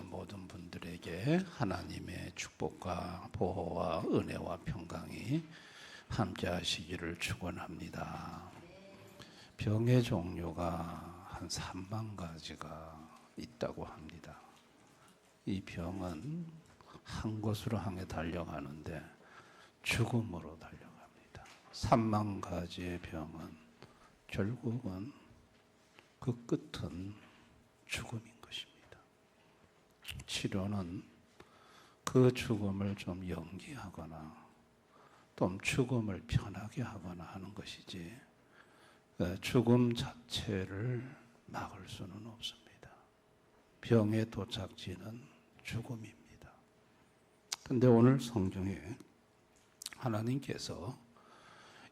모든 분들에게 하나님의 축복과 보호와 은혜와 평강이 함께 하시기를 축원합니다. 병의 종류가 한 3만 가지가 있다고 합니다. 이 병은 한 곳으로 향해 달려가는데 죽음으로 달려갑니다. 3만 가지의 병은 결국은 그 끝은 죽음인 것입니다. 치료는 그 죽음을 좀 연기하거나 또 죽음을 편하게 하거나 하는 것이지 죽음 자체를 막을 수는 없습니다. 병의 도착지는 죽음입니다. 그런데 오늘 성경에 하나님께서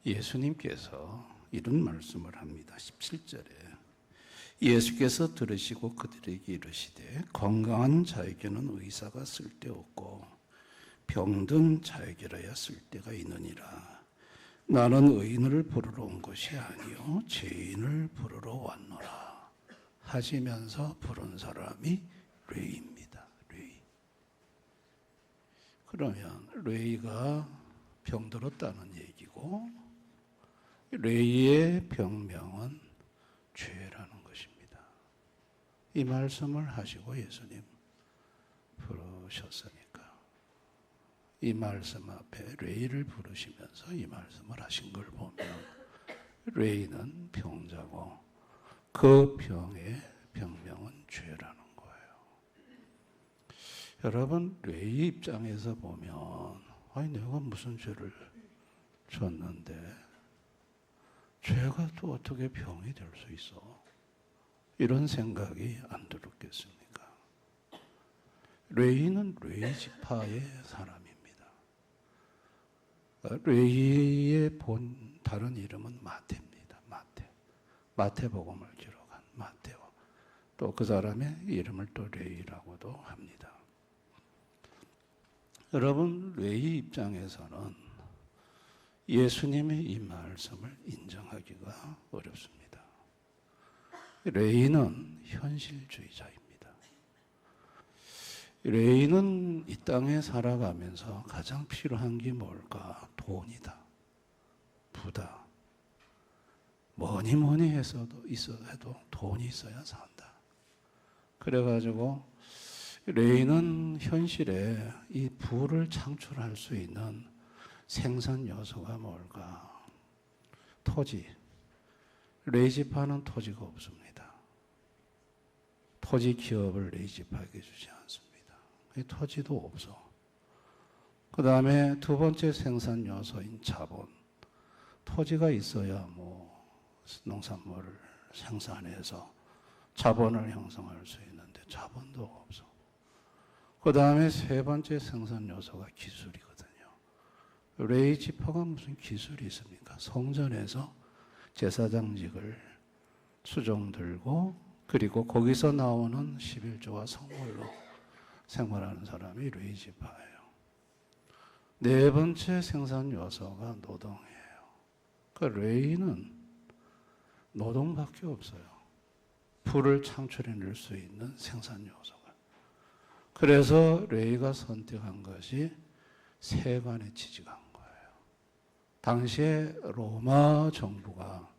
예수님께서 이런 말씀을 합니다. 17절에 예수께서 들으시고 그들에게 이르시되 건강한 자에게는 의사가 쓸데없고 병든 자에게라야 쓸데가 있느니라. 나는 의인을 부르러 온 것이 아니요 죄인을 부르러 왔노라 하시면서 부른 사람이 레위입니다. 레위. 그러면 레위가 병들었다는 얘기고 레위의 병명은 죄라는 것입니다. 이 말씀을 하시고 예수님 부르셨으니까 이 말씀 앞에 레위를 부르시면서 이 말씀을 하신 걸 보면 레위는 병자고 그 병의 병명은 죄라는 거예요. 여러분 레위 입장에서 보면 아니 내가 무슨 죄를 졌는데 죄가 또 어떻게 병이 될 수 있어? 이런 생각이 안 들었겠습니까? 레위는 레위 지파의 사람입니다. 레위의 본 다른 이름은 마태입니다. 마태. 마태복음을 기록한 마태오. 또 그 사람의 이름을 또 레위라고도 합니다. 여러분 레위 입장에서는 예수님의 이 말씀을 인정하기가 어렵습니다. 레위는 현실주의자입니다. 레위는 이 땅에 살아가면서 가장 필요한 게 뭘까? 돈이다. 부다. 뭐니 해서도 해도 돈이 있어야 산다. 그래가지고 레위는 현실에 이 부를 창출할 수 있는 생산 요소가 뭘까? 토지. 레위 지파는 토지가 없습니다. 토지 기업을 레위 지파에게 주지 않습니다. 토지도 없어. 그 다음에 두 번째 생산 요소인 자본. 토지가 있어야 뭐 농산물을 생산해서 자본을 형성할 수 있는데 자본도 없어. 그 다음에 세 번째 생산 요소가 기술이거든요. 레위 지파가 무슨 기술이 있습니까? 성전에서 제사장직을 수종 들고 그리고 거기서 나오는 11조와 성물로 생활하는 사람이 레위 지파예요. 네 번째 생산 요소가 노동이에요. 그 레위는 노동밖에 없어요. 부를 창출해낼 수 있는 생산 요소가. 그래서 레위가 선택한 것이 세관에 취직한 거예요. 당시에 로마 정부가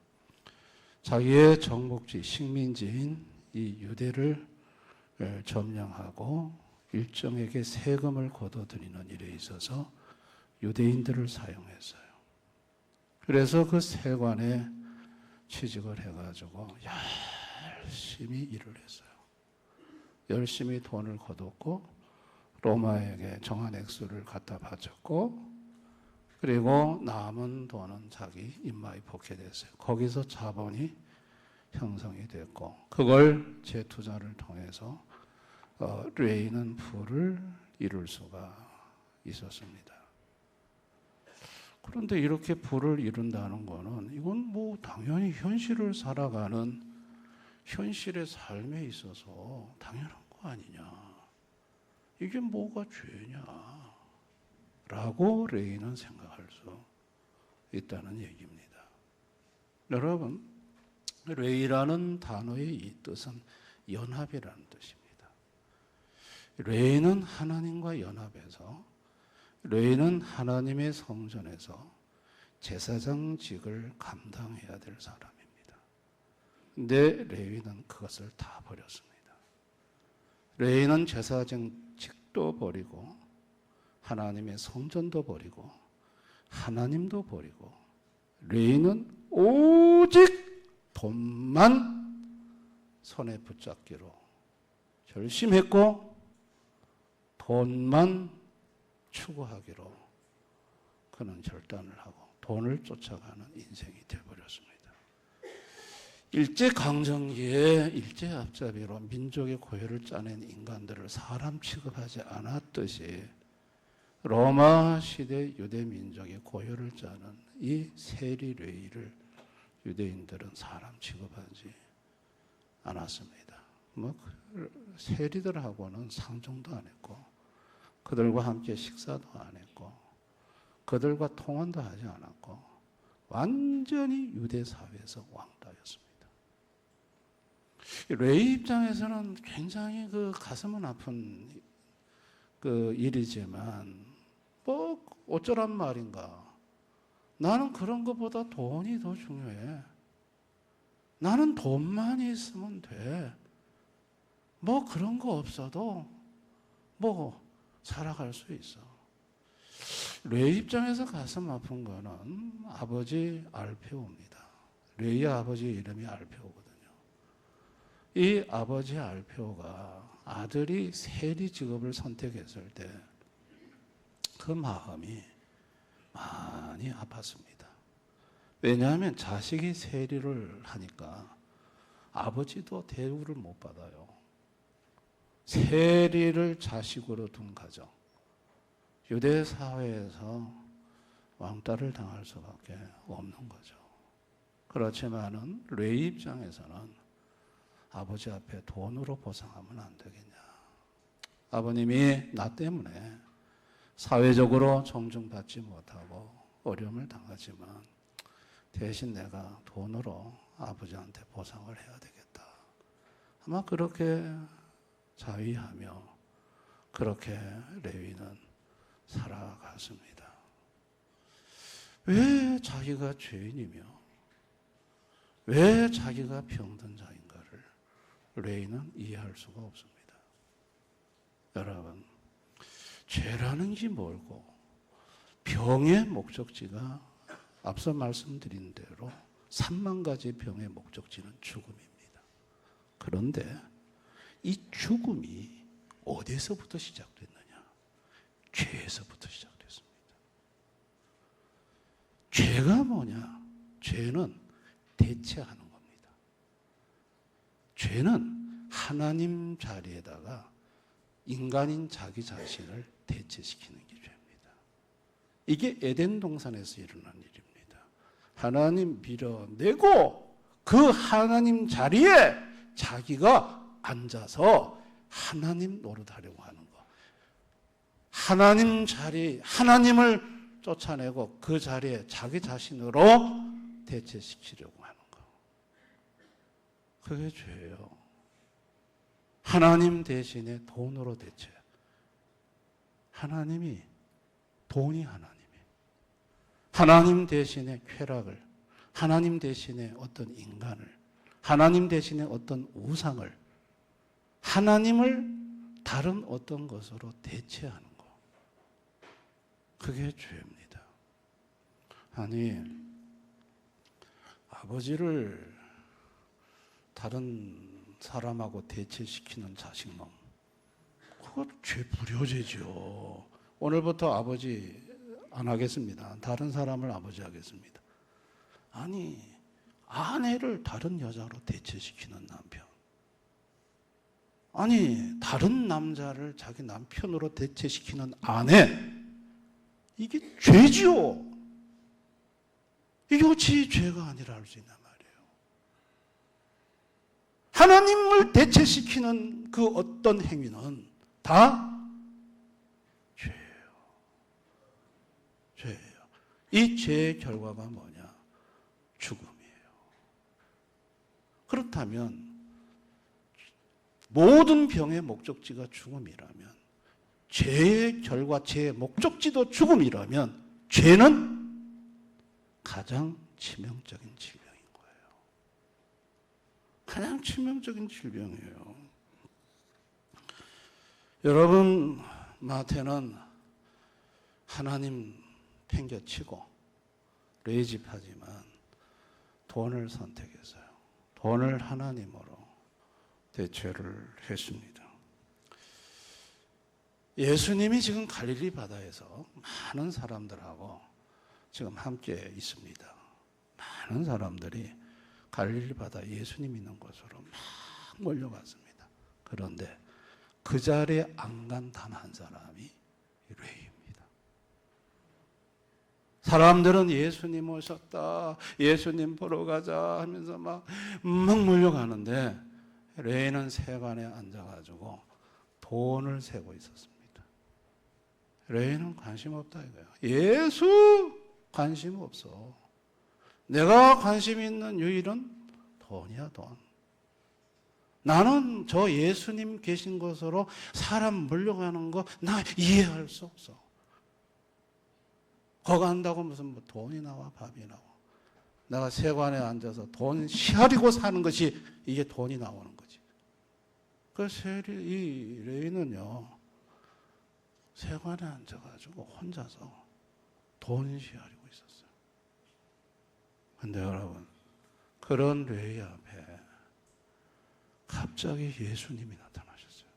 자기의 정복지, 식민지인 이 유대를 점령하고 일정에게 세금을 거둬들이는 일에 있어서 유대인들을 사용했어요. 그래서 그 세관에 취직을 해가지고 열심히 일을 했어요. 열심히 돈을 거뒀고 로마에게 정한 액수를 갖다 바쳤고 그리고 남은 돈은 자기 임마에 포켓했어요. 거기서 자본이 형성이 됐고 그걸 재투자를 통해서 레위는 부를 이룰 수가 있었습니다. 그런데 이렇게 부를 이룬다는 거는 이건 뭐 당연히 현실을 살아가는 현실의 삶에 있어서 당연한 거 아니냐. 이게 뭐가 죄냐. 라고 레위는 생각할 수 있다는 얘기입니다. 여러분, 레이라는 단어의 이 뜻은 연합이라는 뜻입니다. 레이는 하나님과 연합해서, 레이는 하나님의 성전에서 제사장직을 감당해야 될 사람입니다. 근데 레위는 그것을 다 버렸습니다. 레위는 제사장직도 버리고 하나님의 성전도 버리고 하나님도 버리고, 레위는 오직 돈만 손에 붙잡기로 결심했고 돈만 추구하기로 그는 결단을 하고 돈을 쫓아가는 인생이 되어버렸습니다. 일제강점기에 일제앞잡이로 민족의 고유를 짜낸 인간들을 사람 취급하지 않았듯이 로마 시대 유대 민족의 고유를 짜는 이 세리레이를 유대인들은 사람 취급하지 않았습니다. 세리들하고는 상종도 안 했고 그들과 함께 식사도 안 했고 그들과 통혼도 하지 않았고 완전히 유대 사회에서 왕따였습니다. 레위 입장에서는 굉장히 가슴은 아픈 일이지만 어쩌란 말인가. 나는 그런 것보다 돈이 더 중요해. 나는 돈만 있으면 돼. 그런 거 없어도 살아갈 수 있어. 레위 입장에서 가슴 아픈 거는 아버지 알페오입니다. 레위 아버지 이름이 알페오거든요. 이 아버지 알페오가 아들이 세리 직업을 선택했을 때 그 마음이 많이 아팠습니다. 왜냐하면 자식이 세리를 하니까 아버지도 대우를 못 받아요. 세리를 자식으로 둔 가정, 유대 사회에서 왕따를 당할 수밖에 없는 거죠. 그렇지만은 레위 입장에서는 아버지 앞에 돈으로 보상하면 안 되겠냐. 아버님이 나 때문에 사회적으로 존중받지 못하고 어려움을 당하지만 대신 내가 돈으로 아버지한테 보상을 해야 되겠다. 아마 그렇게 자위하며 그렇게 레위는 살아갔습니다. 왜 자기가 죄인이며 왜 자기가 병든 자인가를 레위는 이해할 수가 없습니다. 여러분, 죄라는 게 뭘고 병의 목적지가 앞서 말씀드린 대로 3만 가지 병의 목적지는 죽음입니다. 그런데 이 죽음이 어디서부터 시작됐느냐? 죄에서부터 시작됐습니다. 죄가 뭐냐? 죄는 대체하는 겁니다. 죄는 하나님 자리에다가 인간인 자기 자신을 대체시키는 게 죄입니다. 이게 에덴 동산에서 일어난 일입니다. 하나님 밀어내고 그 하나님 자리에 자기가 앉아서 하나님 노릇하려고 하는 거. 하나님 자리, 하나님을 쫓아내고 그 자리에 자기 자신으로 대체시키려고 하는 거. 그게 죄예요. 하나님 대신에 돈으로 대체. 하나님이 돈이 하나님이에요. 하나님 대신에 쾌락을, 하나님 대신에 어떤 인간을, 하나님 대신에 어떤 우상을, 하나님을 다른 어떤 것으로 대체하는 거. 그게 죄입니다. 아니, 아버지를 다른 사람하고 대체시키는 자식놈, 그거 죄불효죄죠. 오늘부터 아버지 안 하겠습니다. 다른 사람을 아버지 하겠습니다. 아니, 아내를 다른 여자로 대체시키는 남편, 아니 다른 남자를 자기 남편으로 대체시키는 아내, 이게 죄지요. 이게 어찌 죄가 아니라 할 수 있나 말이에요. 하나님을 대체시키는 그 어떤 행위는 다 죄예요. 죄예요. 이 죄의 결과가 뭐냐? 죽음이에요. 그렇다면 모든 병의 목적지가 죽음이라면, 죄의 결과, 죄의 목적지도 죽음이라면 죄는 가장 치명적인 질병인 거예요. 가장 치명적인 질병이에요. 여러분, 마태는 하나님 팽개치고 레이집하지만 돈을 선택했어요. 돈을 하나님으로 대체를 했습니다. 예수님이 지금 갈릴리 바다에서 많은 사람들하고 지금 함께 있습니다. 많은 사람들이 갈릴리 바다 예수님 있는 곳으로 막 몰려갔습니다. 그런데 그 자리에 안 간 단 한 사람이 레위입니다. 사람들은 예수님 오셨다, 예수님 보러 가자 하면서 막 몰려가는데 레위는 세관에 앉아가지고 돈을 세고 있었습니다. 레위는 관심 없다 이거예요. 예수 관심 없어. 내가 관심 있는 유일은 돈이야, 돈. 나는 저 예수님 계신 곳으로 사람 몰려가는 거 나 이해할 수 없어. 거 간다고 무슨 뭐 돈이 나와, 밥이 나와. 내가 세관에 앉아서 돈 시하리고 사는 것이 이게 돈이 나오는 거지. 그래서 이 레위는요, 세관에 앉아가지고 혼자서 돈 시하리고 있었어요. 근데 여러분, 그런 레위 앞에 갑자기 예수님이 나타나셨어요.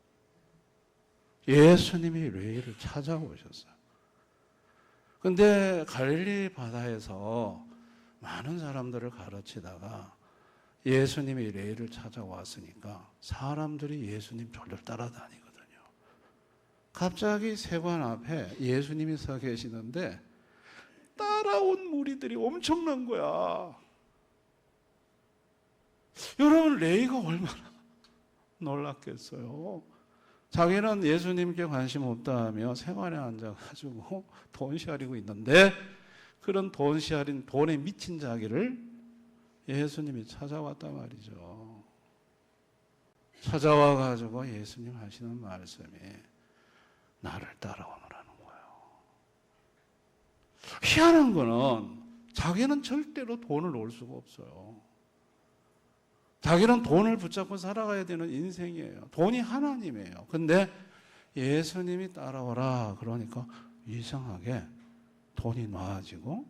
예수님이 레위를 찾아오셨어요. 근데 갈릴리 바다에서 많은 사람들을 가르치다가 예수님이 레위를 찾아왔으니까 사람들이 예수님 졸졸 따라다니거든요. 갑자기 세관 앞에 예수님이 서 계시는데 따라온 무리들이 엄청난 거야. 여러분, 레위가 얼마나 놀랐겠어요. 자기는 예수님께 관심 없다며 세관에 앉아가지고 돈 시하리고 있는데 그런 돈 시하린 돈에 미친 자기를 예수님이 찾아왔단 말이죠. 찾아와가지고 예수님 하시는 말씀이 나를 따라오너라는 거예요. 희한한 거는 자기는 절대로 돈을 놓을 수가 없어요. 자기는 돈을 붙잡고 살아가야 되는 인생이에요. 돈이 하나님이에요. 근데 예수님이 따라오라 그러니까 이상하게 돈이 놔지고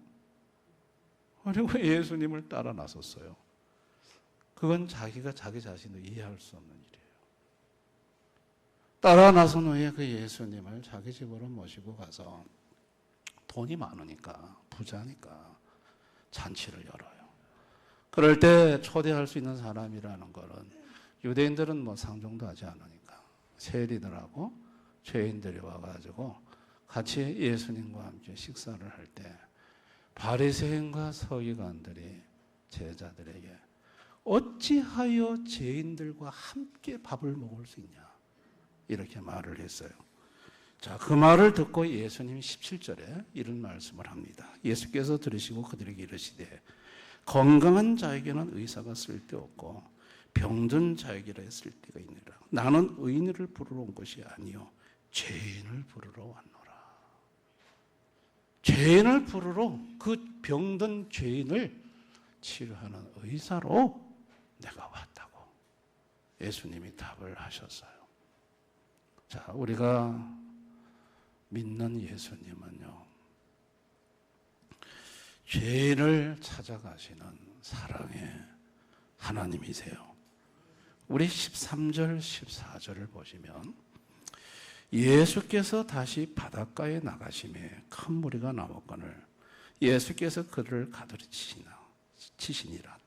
그리고 예수님을 따라 나섰어요. 그건 자기가 자기 자신을 이해할 수 없는 일이에요. 따라 나선 후에 그 예수님을 자기 집으로 모시고 가서 돈이 많으니까, 부자니까 잔치를 열어요. 그럴 때 초대할 수 있는 사람이라는 거는 유대인들은 뭐 상종도 하지 않으니까 세리들하고 죄인들이 와가지고 같이 예수님과 함께 식사를 할 때 바리새인과 서기관들이 제자들에게 어찌하여 죄인들과 함께 밥을 먹을 수 있냐 이렇게 말을 했어요. 자, 그 말을 듣고 예수님이 17절에 이런 말씀을 합니다. 예수께서 들으시고 그들에게 이르시되 건강한 자에게는 의사가 쓸데없고 병든 자에게라 쓸데가 있느니라. 나는 의인을 부르러 온 것이 아니요 죄인을 부르러 왔노라. 죄인을 부르러, 그 병든 죄인을 치료하는 의사로 내가 왔다고 예수님이 답을 하셨어요. 자, 우리가 믿는 예수님은요, 죄인을 찾아가시는 사랑의 하나님이세요. 우리 13절, 14절을 보시면 예수께서 다시 바닷가에 나가심에 큰 무리가 나왔거늘 예수께서 그를 가두리치시니라.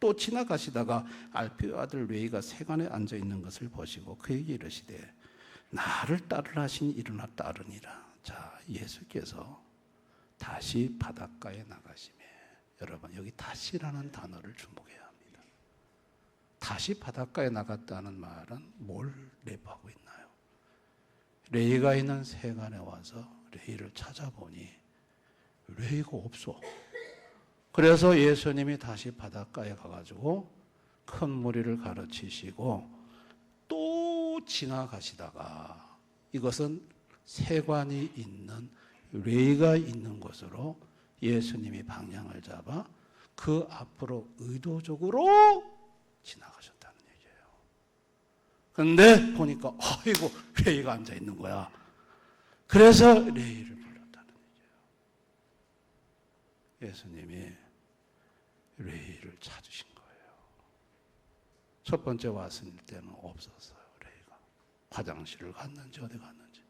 또 지나가시다가 알피의 아들 레위가 세관에 앉아 있는 것을 보시고 그에게 이르시되 나를 따르라 하시니 일어나 따르니라. 자, 예수께서 다시 바닷가에 나가심에, 여러분 여기 다시라는 단어를 주목해야 합니다. 다시 바닷가에 나갔다는 말은 뭘 내포하고 있나요? 레위가 있는 세관에 와서 레위를 찾아보니 레위가 없어. 그래서 예수님이 다시 바닷가에 가가지고 큰 무리를 가르치시고 또 지나가시다가 이것은 세관이 있는 레이가 있는 곳으로 예수님이 방향을 잡아 그 앞으로 의도적으로 지나가셨다는 얘기예요. 그런데 보니까 아이고 레이가 앉아 있는 거야. 그래서 레이를 불렀다는 얘기예요. 예수님이 레이를 찾으신 거예요. 첫 번째 왔을 때는 없었어요. 레이가 화장실을 갔는지 어디 갔는지.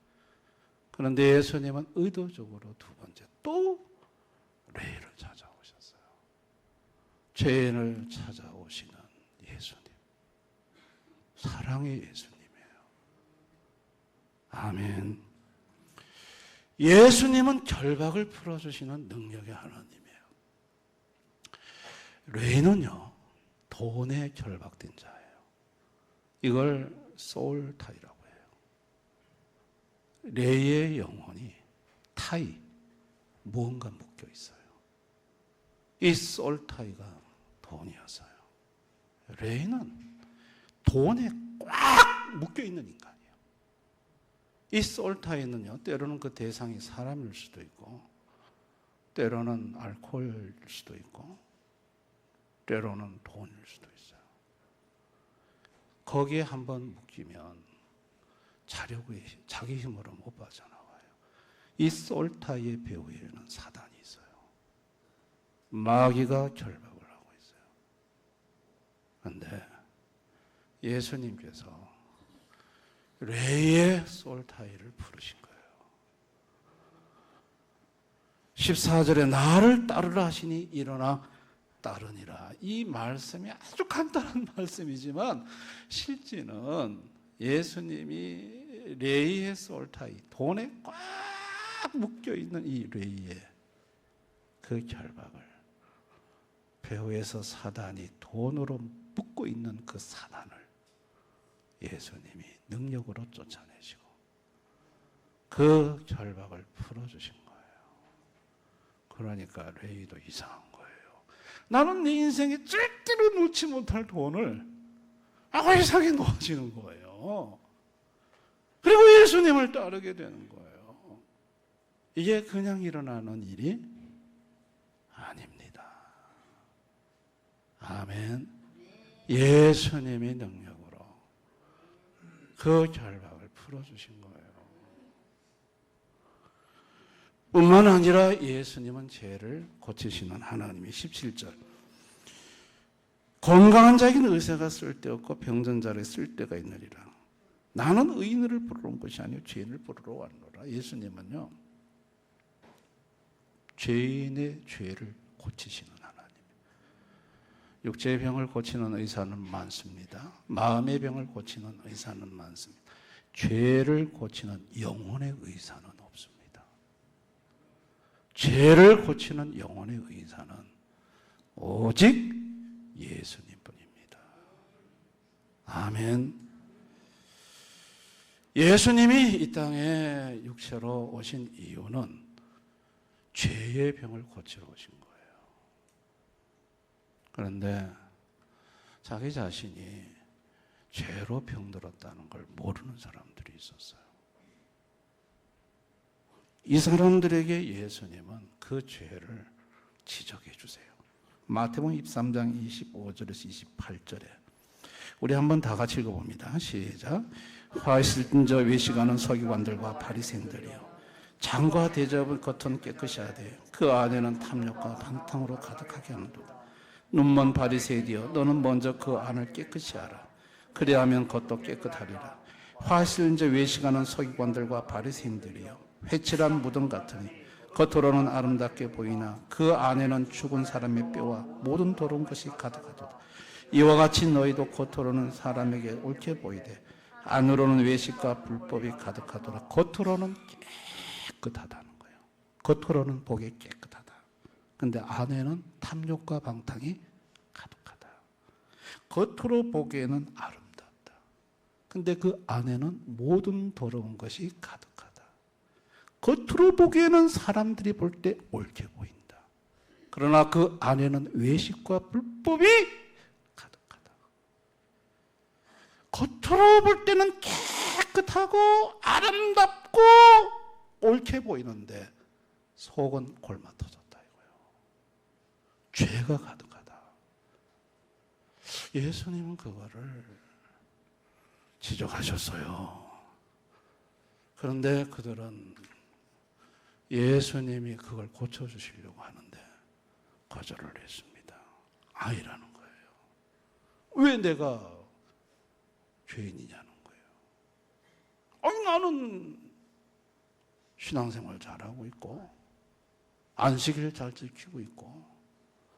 그런데 예수님은 의도적으로 두 번째 또 레이를 찾아오셨어요. 죄인을 찾아오시는 예수님, 사랑의 예수님이에요. 아멘. 예수님은 결박을 풀어주시는 능력의 하나님이에요. 레이는요, 돈에 결박된 자예요. 이걸 소울타이라고 해요. 레이의 영혼이 타이, 무언가 묶여 있어요. 이 소울타이가 돈이었어요. 레이는 돈에 꽉 묶여 있는 인간이에요. 이 소울타이는요, 때로는 그 대상이 사람일 수도 있고, 때로는 알코올일 수도 있고, 때로는 돈일 수도 있어요. 거기에 한번 묶이면 자기 힘으로 못 빠져나와요. 이 소울타이의 배후에는 사단이 있어요. 마귀가 결박을 하고 있어요. 그런데 예수님께서 레이의 소울타이를 부르신 거예요. 14절에 나를 따르라 하시니 일어나 따르니라. 이 말씀이 아주 간단한 말씀이지만 실제는 예수님이 레이의 소울타이, 돈에 꽉 묶여있는 이 레이의 그 결박을 배후에서 사단이 돈으로 묶고 있는 그 사단을 예수님이 능력으로 쫓아내시고 그 결박을 풀어주신 거예요. 그러니까 레이도 이상한 거예요. 나는 내 인생에 절대로 놓지 못할 돈을 이상하게 놓아지는 거예요. 그리고 예수님을 따르게 되는 거예요. 이게 그냥 일어나는 일이 아닙니다. 아멘. 예수님의 능력으로 그 결박을 풀어주신 거예요. 뿐만 아니라 예수님은 죄를 고치시는 하나님이 17절 건강한 자에게는 의사가 쓸데없고 병든 자에게 쓸데가 있느니라. 나는 의인을 부르러 온 것이 아니요 죄인을 부르러 왔노라. 예수님은요 죄인의 죄를 고치시는 하나님. 육체의 병을 고치는 의사는 많습니다. 마음의 병을 고치는 의사는 많습니다. 죄를 고치는 영혼의 의사는 없습니다. 죄를 고치는 영혼의 의사는 오직 예수님뿐입니다. 아멘. 예수님이 이 땅에 육체로 오신 이유는 죄의 병을 고치러 오신 거예요. 그런데 자기 자신이 죄로 병들었다는 걸 모르는 사람들이 있었어요. 이 사람들에게 예수님은 그 죄를 지적해 주세요. 마태복음 23장 25절에서 28절에 우리 한번 다 같이 읽어봅니다. 시작. 화 있을 저 외식하는 서기관들과 바리새인들이요 장과 대접은 겉은 깨끗이 하되 그 안에는 탐욕과 방탕으로 가득하게 하는도다. 눈먼 바리새인이여 너는 먼저 그 안을 깨끗이 하라. 그리하면 겉도 깨끗하리라. 화 있을 저 외식하는 서기관들과 바리새인들이요 회칠한 무덤 같으니 겉으로는 아름답게 보이나 그 안에는 죽은 사람의 뼈와 모든 더러운 것이 가득하도다. 이와 같이 너희도 겉으로는 사람에게 옳게 보이되 안으로는 외식과 불법이 가득하도다. 겉으로는 깨끗하다는 거예요. 겉으로는 보기에 깨끗하다. 근데 안에는 탐욕과 방탕이 가득하다. 겉으로 보기에는 아름답다. 근데 그 안에는 모든 더러운 것이 가득하다. 겉으로 보기에는 사람들이 볼 때 옳게 보인다. 그러나 그 안에는 외식과 불법이 가득하다. 겉으로 볼 때는 깨끗하고 아름답고 옳게 보이는데 속은 골마 터졌다 이거예요. 죄가 가득하다. 예수님은 그거를 지적하셨어요. 그런데 그들은 예수님이 그걸 고쳐주시려고 하는데 거절을 했습니다. 아니라는 거예요. 왜 내가 죄인이냐는 거예요. 아니, 나는 신앙생활 잘하고 있고 안식일 잘 지키고 있고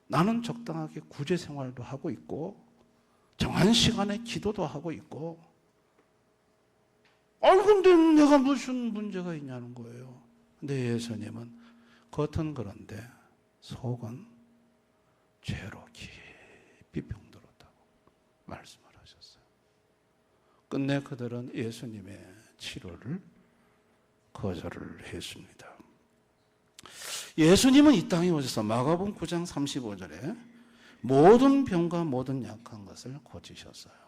나는 적당하게 구제생활도 하고 있고 정한 시간에 기도도 하고 있고 근데 내가 무슨 문제가 있냐는 거예요. 근데 예수님은 겉은 그런데 속은 죄로 깊이 병들었다고 말씀을 하셨어요. 끝내 그들은 예수님의 치료를 거절을 했습니다. 예수님은 이 땅에 오셔서 마가복음 9장 35절에 모든 병과 모든 약한 것을 고치셨어요.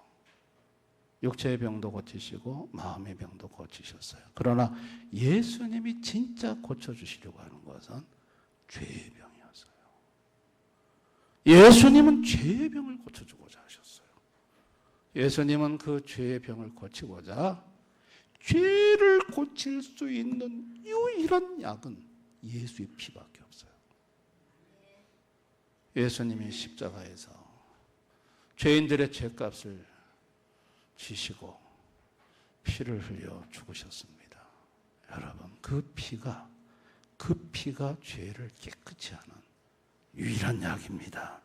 육체의 병도 고치시고 마음의 병도 고치셨어요. 그러나 예수님이 진짜 고쳐주시려고 하는 것은 죄의 병이었어요. 예수님은 죄의 병을 고쳐주고자 하셨어요. 예수님은 그 죄의 병을 고치고자 죄를 고칠 수 있는 유일한 약은 예수의 피밖에 없어요. 예수님이 십자가에서 죄인들의 죄값을 지시고 피를 흘려 죽으셨습니다. 여러분, 그 피가 죄를 깨끗이 하는 유일한 약입니다.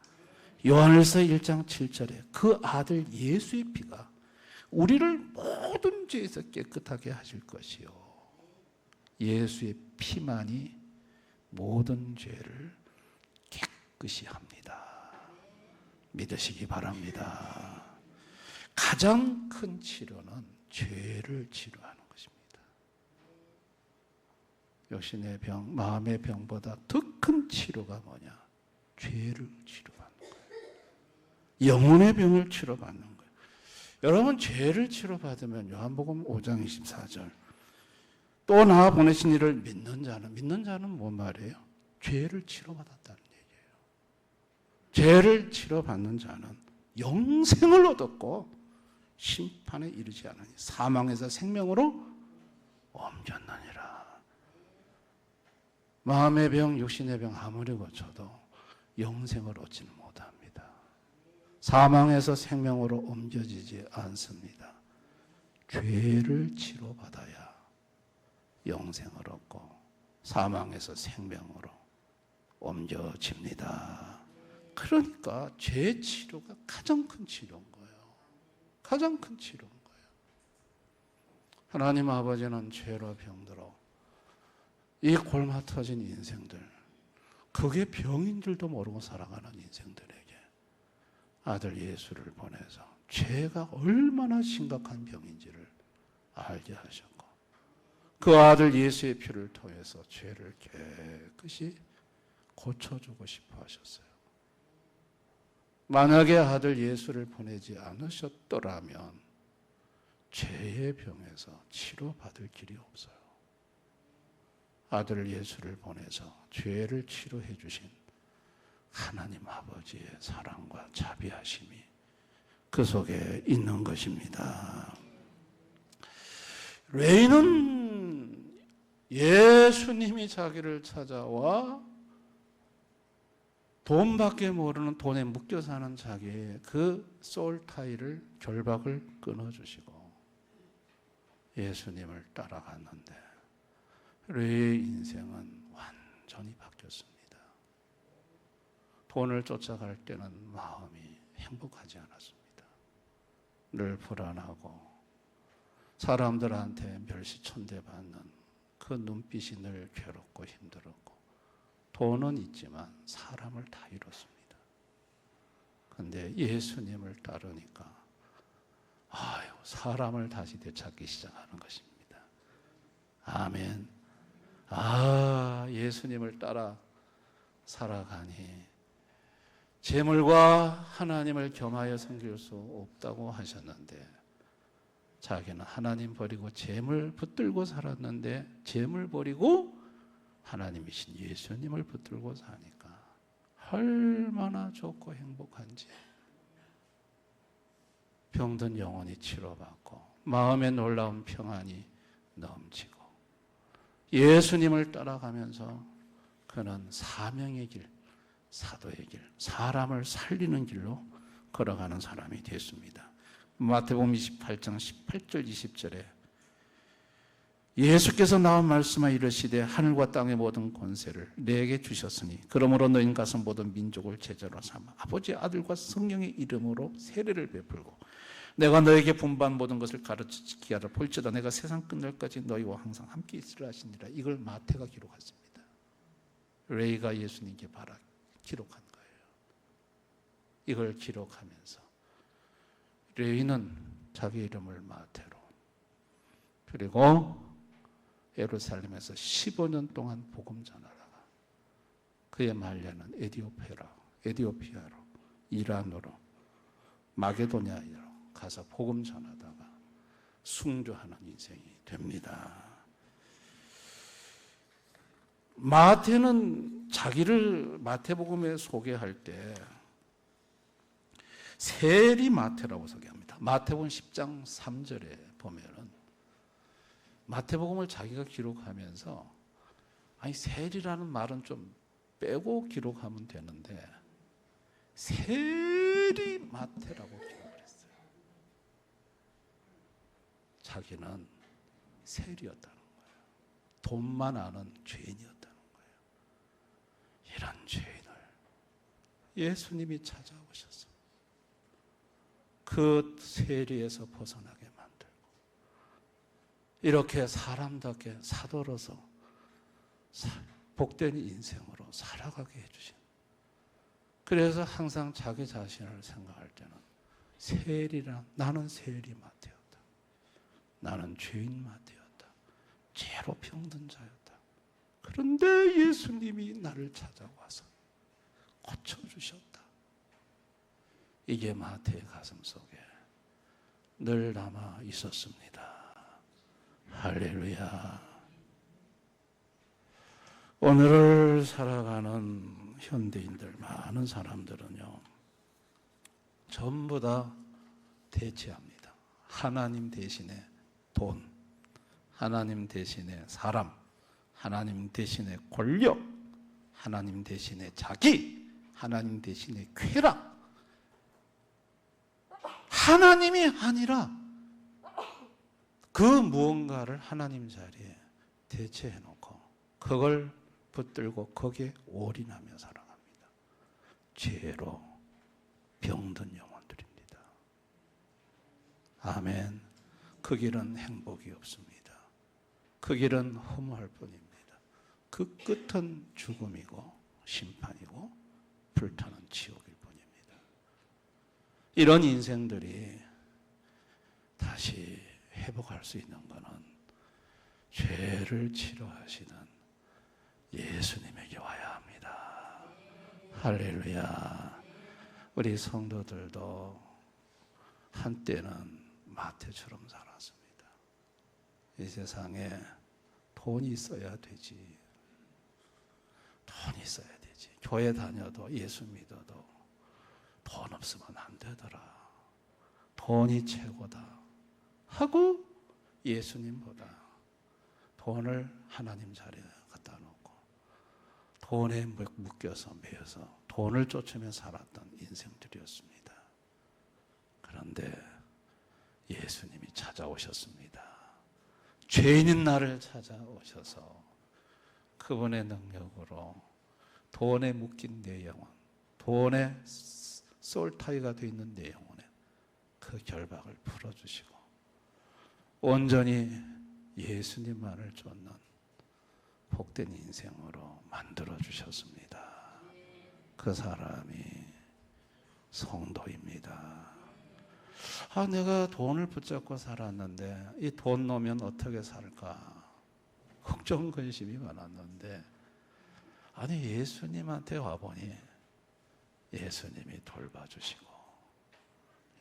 요한일서 1장 7절에 그 아들 예수의 피가 우리를 모든 죄에서 깨끗하게 하실 것이요. 예수의 피만이 모든 죄를 깨끗이 합니다. 믿으시기 바랍니다. 가장 큰 치료는 죄를 치료하는 것입니다. 육신의 병, 마음의 병보다 더 큰 치료가 뭐냐? 죄를 치료하는 거예요. 영혼의 병을 치료받는 거예요. 여러분, 죄를 치료받으면 요한복음 5장 24절 또 나 보내신 이를 믿는 자는 뭔 말이에요? 죄를 치료받았다는 얘기예요. 죄를 치료받는 자는 영생을 얻었고 심판에 이르지 않으니 사망에서 생명으로 옮겼느니라. 마음의 병, 육신의 병 아무리 고쳐도 영생을 얻지는 못합니다. 사망에서 생명으로 옮겨지지 않습니다. 죄를 치료받아야 영생을 얻고 사망에서 생명으로 옮겨집니다. 그러니까 죄 치료가 가장 큰 치료인 거예요. 가장 큰 치료인 거예요. 하나님 아버지는 죄로 병들어 이 골마 터진 인생들, 그게 병인 줄도 모르고 살아가는 인생들에게 아들 예수를 보내서 죄가 얼마나 심각한 병인지를 알게 하셨고 그 아들 예수의 피를 통해서 죄를 깨끗이 고쳐주고 싶어 하셨어요. 만약에 아들 예수를 보내지 않으셨더라면 죄의 병에서 치료받을 길이 없어요. 아들 예수를 보내서 죄를 치료해 주신 하나님 아버지의 사랑과 자비하심이 그 속에 있는 것입니다. 레이는 예수님이 자기를 찾아와 돈밖에 모르는 돈에 묶여 사는 자기의 그 소울타이를 결박을 끊어주시고 예수님을 따라갔는데 레이의 인생은 완전히 바뀌었습니다. 돈을 쫓아갈 때는 마음이 행복하지 않았습니다. 늘 불안하고 사람들한테 멸시천대받는 그 눈빛이 늘 괴롭고 힘들었고 돈은 있지만 사람을 다 잃었습니다. 그런데 예수님을 따르니까 사람을 다시 되찾기 시작하는 것입니다. 아멘. 예수님을 따라 살아가니 재물과 하나님을 겸하여 섬길 수 없다고 하셨는데 자기는 하나님 버리고 재물 붙들고 살았는데 재물 버리고 하나님이신 예수님을 붙들고 사니까 얼마나 좋고 행복한지. 병든 영혼이 치료받고 마음에 놀라운 평안이 넘치고 예수님을 따라가면서 그는 사명의 길, 사도의 길, 사람을 살리는 길로 걸어가는 사람이 됐습니다. 마태복음 28장 18절 20절에 예수께서 나온 말씀에 이르시되 하늘과 땅의 모든 권세를 내게 주셨으니 그러므로 너희는 가서 모든 민족을 제자로 삼아 아버지 아들과 성령의 이름으로 세례를 베풀고 내가 너에게 분부한 모든 것을 가르쳐 지키게 하라. 볼지어다 내가 세상 끝날까지 너희와 항상 함께 있으리라 하시니라. 이걸 마태가 기록했습니다. 레이가 예수님께 기록한 거예요. 이걸 기록하면서 레이는 자기 이름을 마태로, 그리고 예루살렘에서 15년 동안 복음 전하다가 그의 말년은 에디오피아로, 이란으로, 마게도냐로 가서 복음 전하다가 순교하는 인생이 됩니다. 마태는 자기를 마태복음에 소개할 때 세리 마태라고 소개합니다. 마태복음 10장 3절에 보면은 마태복음을 자기가 기록하면서 아니 세리라는 말은 좀 빼고 기록하면 되는데 세리 마태라고 기록을 했어요. 자기는 세리였다는 거예요. 돈만 아는 죄인이었다는 거예요. 이런 죄인을 예수님이 찾아오셔서 그 세리에서 벗어나게 만들고 이렇게 사람답게 사도로서 복된 인생으로 살아가게 해주신. 그래서 항상 자기 자신을 생각할 때는 나는 세리 마태였다. 나는 죄인 마태였다. 죄로 병든 자였다. 그런데 예수님이 나를 찾아와서 고쳐주셨다. 이게 마태의 가슴 속에 늘 남아 있었습니다. 할렐루야. 오늘을 살아가는 현대인들, 많은 사람들은요, 전부 다 대체합니다. 하나님 대신에 돈, 하나님 대신에 사람, 하나님 대신에 권력, 하나님 대신에 자기, 하나님 대신에 쾌락. 하나님이 아니라 그 무언가를 하나님 자리에 대체해놓고 그걸 붙들고 거기에 올인하며 살아갑니다. 죄로 병든 영혼들입니다. 아멘. 그 길은 행복이 없습니다. 그 길은 허무할 뿐입니다. 그 끝은 죽음이고 심판이고 불타는 지옥일 뿐입니다. 이런 인생들이 다시 회복할 수 있는 것은 죄를 치료하시는 예수님에게 와야 합니다. 할렐루야. 우리 성도들도 한때는 마태처럼 살았습니다. 이 세상에 돈이 있어야 되지. 돈이 있어야 되지. 교회 다녀도 예수 믿어도 돈 없으면 안 되더라. 돈이 최고다. 하고 예수님보다 돈을 하나님 자리에 갖다 놓고 돈에 묶여서 매여서 돈을 쫓으며 살았던 인생들이었습니다. 그런데 예수님이 찾아오셨습니다. 죄인인 나를 찾아오셔서 그분의 능력으로 돈에 묶인 내 영혼, 돈에 솔타이가 되어 있는 내 영혼에 그 결박을 풀어주시고 온전히 예수님만을 쫓는 복된 인생으로 만들어주셨습니다. 그 사람이 성도입니다. 내가 돈을 붙잡고 살았는데 이 돈 놓으면 어떻게 살까? 걱정 근심이 많았는데 아니 예수님한테 와보니 예수님이 돌봐주시고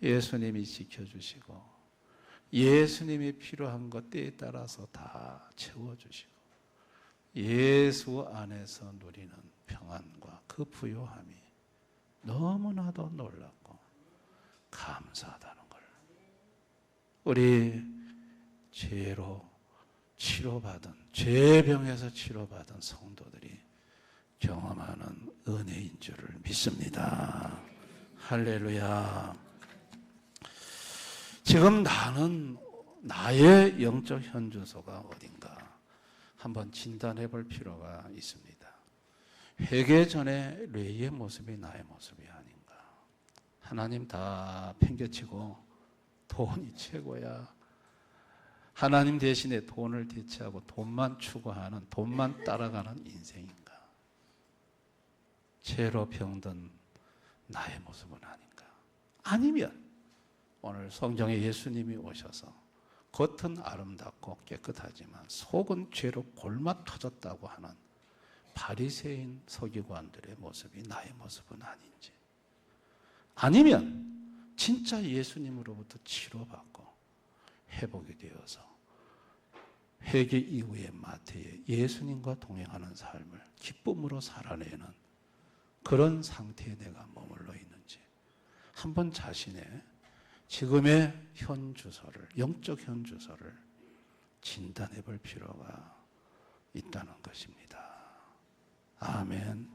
예수님이 지켜주시고 예수님이 필요한 것 때에 따라서 다 채워주시고 예수 안에서 누리는 평안과 그 부요함이 너무나도 놀랍고 감사하다는 걸 우리 죄로 치료받은 죄병에서 치료받은 성도들이 경험하는 은혜인 줄을 믿습니다. 할렐루야. 지금 나의 영적 현주소가 어딘가 한번 진단해 볼 필요가 있습니다. 회개 전에 레이의 모습이 나의 모습이 아닌가. 하나님 다 팽개치고 돈이 최고야. 하나님 대신에 돈을 대체하고 돈만 추구하는, 돈만 따라가는 인생인가. 죄로 병든 나의 모습은 아닌가. 아니면 오늘 성경에 예수님이 오셔서 겉은 아름답고 깨끗하지만 속은 죄로 골마 터졌다고 하는 바리새인 서기관들의 모습이 나의 모습은 아닌지, 아니면 진짜 예수님으로부터 치료받고 회복이 되어서 회개 이후의 마태에 예수님과 동행하는 삶을 기쁨으로 살아내는 그런 상태에 내가 머물러 있는지 한번 자신의 지금의 현주소를, 영적 현주소를 진단해 볼 필요가 있다는 것입니다. 아멘.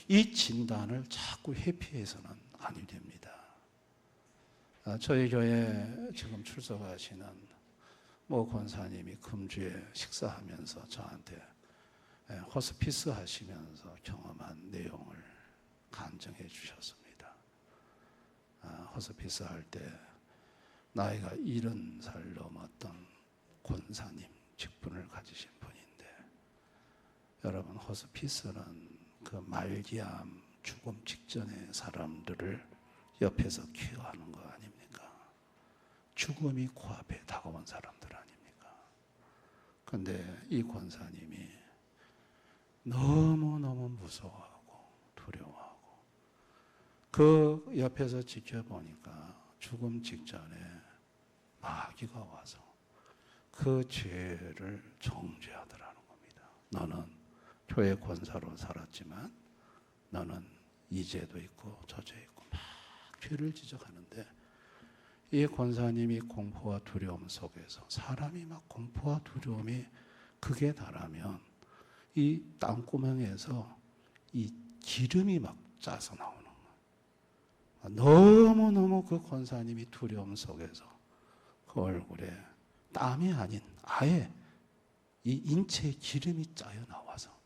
이 진단을 자꾸 회피해서는 아니 됩니다. 저희 교회 지금 출석하시는 모 권사님이 금주에 식사하면서 저한테 호스피스 하시면서 경험한 내용을 간증해 주셨습니다. 호스피스 할 때 나이가 70살 넘었던 권사님 직분을 가지신 분인데, 여러분 호스피스는 그 말기암 죽음 직전의 사람들을 옆에서 케어하는 거 아닙니까? 죽음이 코앞에 다가온 사람들 아닙니까? 그런데 이 권사님이 너무너무 무서워하고 두려워하고 그 옆에서 지켜보니까 죽음 직전에 마귀가 와서 그 죄를 정죄하더라는 겁니다. 너는 교회 권사로 살았지만 너는 이 죄도 있고 저 죄 있고 막 죄를 지적하는데, 이 권사님이 공포와 두려움 속에서, 사람이 막 공포와 두려움이 극에 달하면 이 땅구멍에서 이 기름이 막 짜서 나오는 거예요. 너무너무 그 권사님이 두려움 속에서 그 얼굴에 땀이 아닌 아예 이 인체에 기름이 짜여 나와서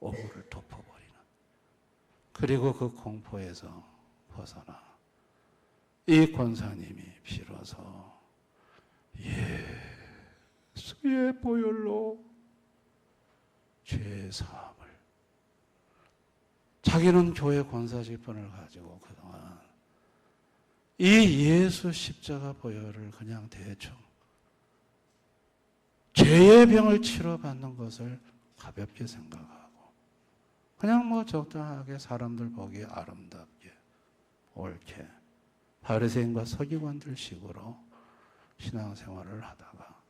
얼굴을 덮어버리는, 그리고 그 공포에서 벗어나 이 권사님이 비로소 예수의 보혈로 죄 사함을, 자기는 교회 권사 직분을 가지고 그동안 이 예수 십자가 보혈을 그냥 대충 죄의 병을 치료받는 것을 가볍게 생각하고 그냥 뭐 적당하게 사람들 보기에 아름답게 옳게 바리새인과 서기관들 식으로 신앙생활을 하다가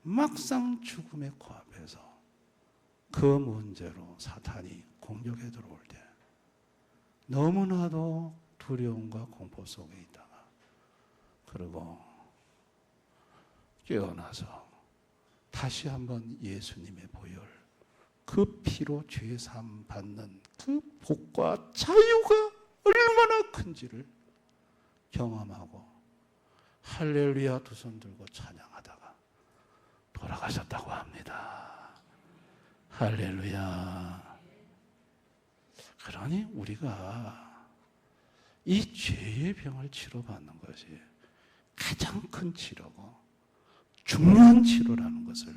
막상 죽음의 코앞에서 그 문제로 사탄이 공격해 들어올 때 너무나도 두려움과 공포 속에 있다가 그리고 깨어나서 다시 한번 예수님의 보혈, 그 피로 죄사함 받는 그 복과 자유가 얼마나 큰지를 경험하고 할렐루야 두 손 들고 찬양하다가 돌아가셨다고 합니다. 할렐루야. 그러니 우리가 이 죄의 병을 치료받는 것이 가장 큰 치료고 중요한 치료라는 것을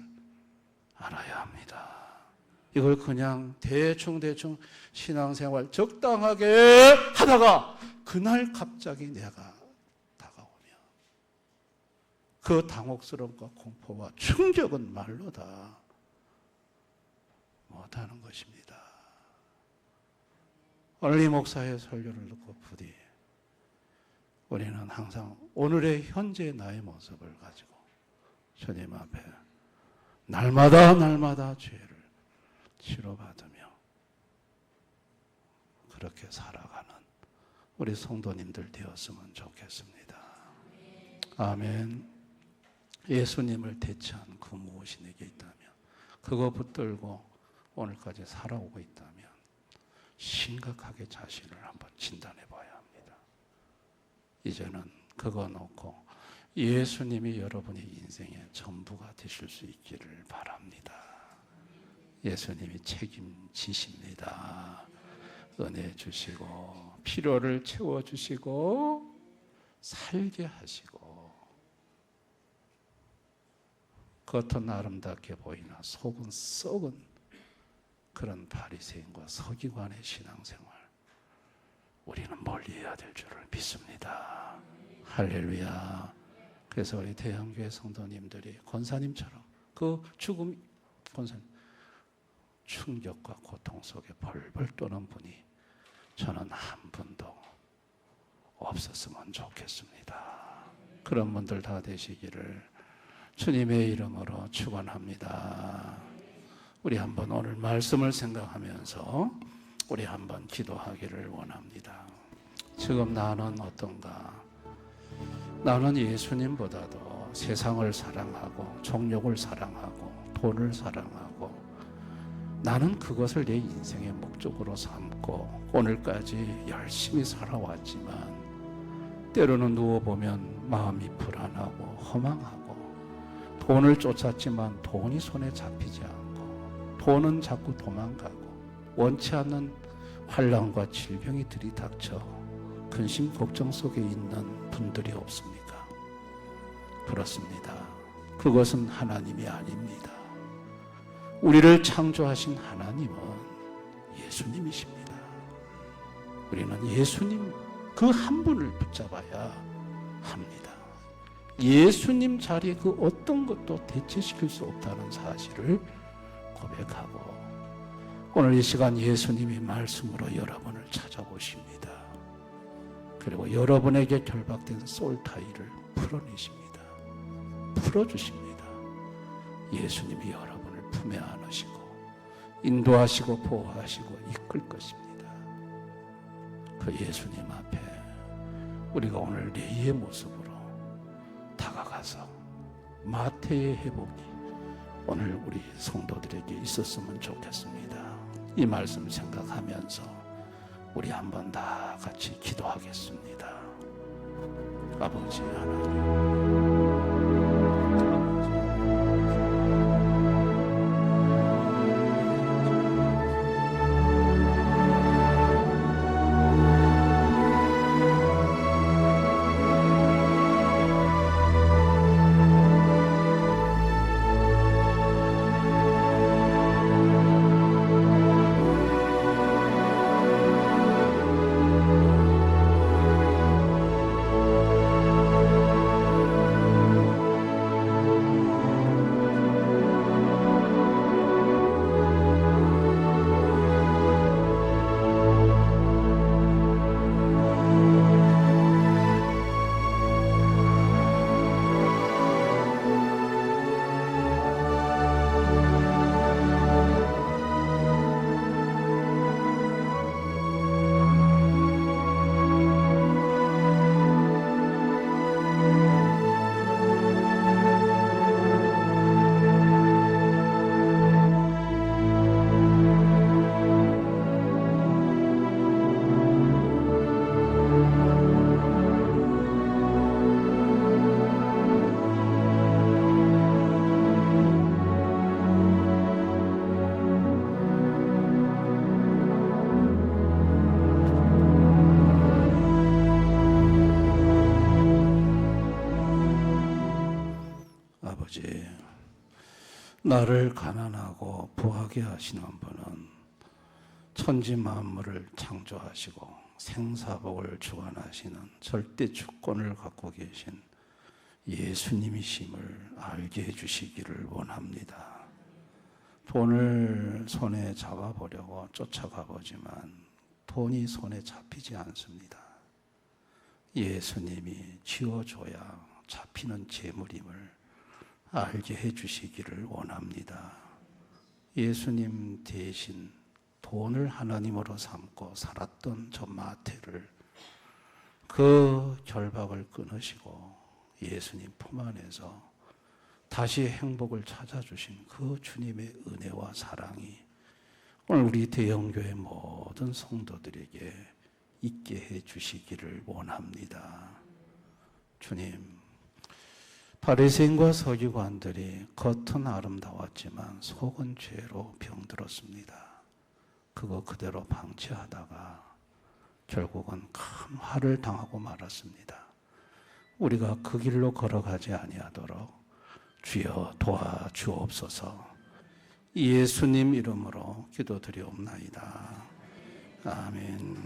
알아야 합니다. 이걸 그냥 대충 신앙생활 적당하게 하다가 그날 갑자기 내가 다가오면 그 당혹스러움과 공포와 충격은 말로 다 못하는 것입니다. 오늘 이 목사의 설교를 듣고 부디 우리는 항상 오늘의 현재 나의 모습을 가지고 주님 앞에 날마다 죄를 치료받으며 그렇게 살아가는 우리 성도님들 되었으면 좋겠습니다. 아멘. 예수님을 대체한 그 무엇이 내게 있다면, 그거 붙들고 오늘까지 살아오고 있다면 심각하게 자신을 한번 진단해 봐야 합니다. 이제는 그거 놓고 예수님이 여러분의 인생의 전부가 되실 수 있기를 바랍니다. 예수님이 책임지십니다. 은혜 주시고 필요를 채워주시고 살게 하시고, 겉은 아름답게 보이나 속은 썩은 그런 바리새인과 서기관의 신앙생활, 우리는 멀리해야 될 줄을 믿습니다. 할렐루야. 그래서 우리 대형교회 성도님들이 권사님처럼 그 죽음, 권사님 충격과 고통 속에 벌벌 떠는 분이 저는 한 분도 없었으면 좋겠습니다. 그런 분들 다 되시기를 주님의 이름으로 축원합니다. 우리 한번 오늘 말씀을 생각하면서 우리 한번 기도하기를 원합니다. 지금 나는 어떤가? 나는 예수님보다도 세상을 사랑하고 정욕을 사랑하고 돈을 사랑하고 나는 그것을 내 인생의 목적으로 삼고 오늘까지 열심히 살아왔지만 때로는 누워보면 마음이 불안하고 허망하고 돈을 쫓았지만 돈이 손에 잡히지 않고 돈은 자꾸 도망가고 원치 않는 환난과 질병이 들이닥쳐 근심 걱정 속에 있는 분들이 없습니까? 그렇습니다. 그것은 하나님이 아닙니다. 우리를 창조하신 하나님은 예수님이십니다. 우리는 예수님 그 한 분을 붙잡아야 합니다. 예수님 자리에 그 어떤 것도 대체시킬 수 없다는 사실을 고백하고 오늘 이 시간 예수님이 말씀으로 여러분을 찾아보십니다. 그리고 여러분에게 결박된 솔타이를 풀어내십니다. 풀어주십니다. 예수님이 여러분을 품에 안으시고 인도하시고 보호하시고 이끌 것입니다. 그 예수님 앞에 우리가 오늘 레위의 모습으로 다가가서 마태의 회복이 오늘 우리 성도들에게 있었으면 좋겠습니다. 이 말씀 생각하면서 우리 한번 다 같이 기도하겠습니다. 아버지 하나님, 나를 가난하고 부하게 하시는 분은 천지 만물을 창조하시고 생사복을 주관하시는 절대 주권을 갖고 계신 예수님이심을 알게 해주시기를 원합니다. 돈을 손에 잡아보려고 쫓아가 보지만 돈이 손에 잡히지 않습니다. 예수님이 지어줘야 잡히는 재물임을 알게 해주시기를 원합니다. 예수님 대신 돈을 하나님으로 삼고 살았던 저 마태를 그 결박을 끊으시고 예수님 품 안에서 다시 행복을 찾아주신 그 주님의 은혜와 사랑이 오늘 우리 대형교회 모든 성도들에게 있게 해주시기를 원합니다. 주님, 바리새인과 서기관들이 겉은 아름다웠지만 속은 죄로 병들었습니다. 그거 그대로 방치하다가 결국은 큰 화를 당하고 말았습니다. 우리가 그 길로 걸어가지 아니하도록 주여 도와주옵소서. 예수님 이름으로 기도드리옵나이다. 아멘.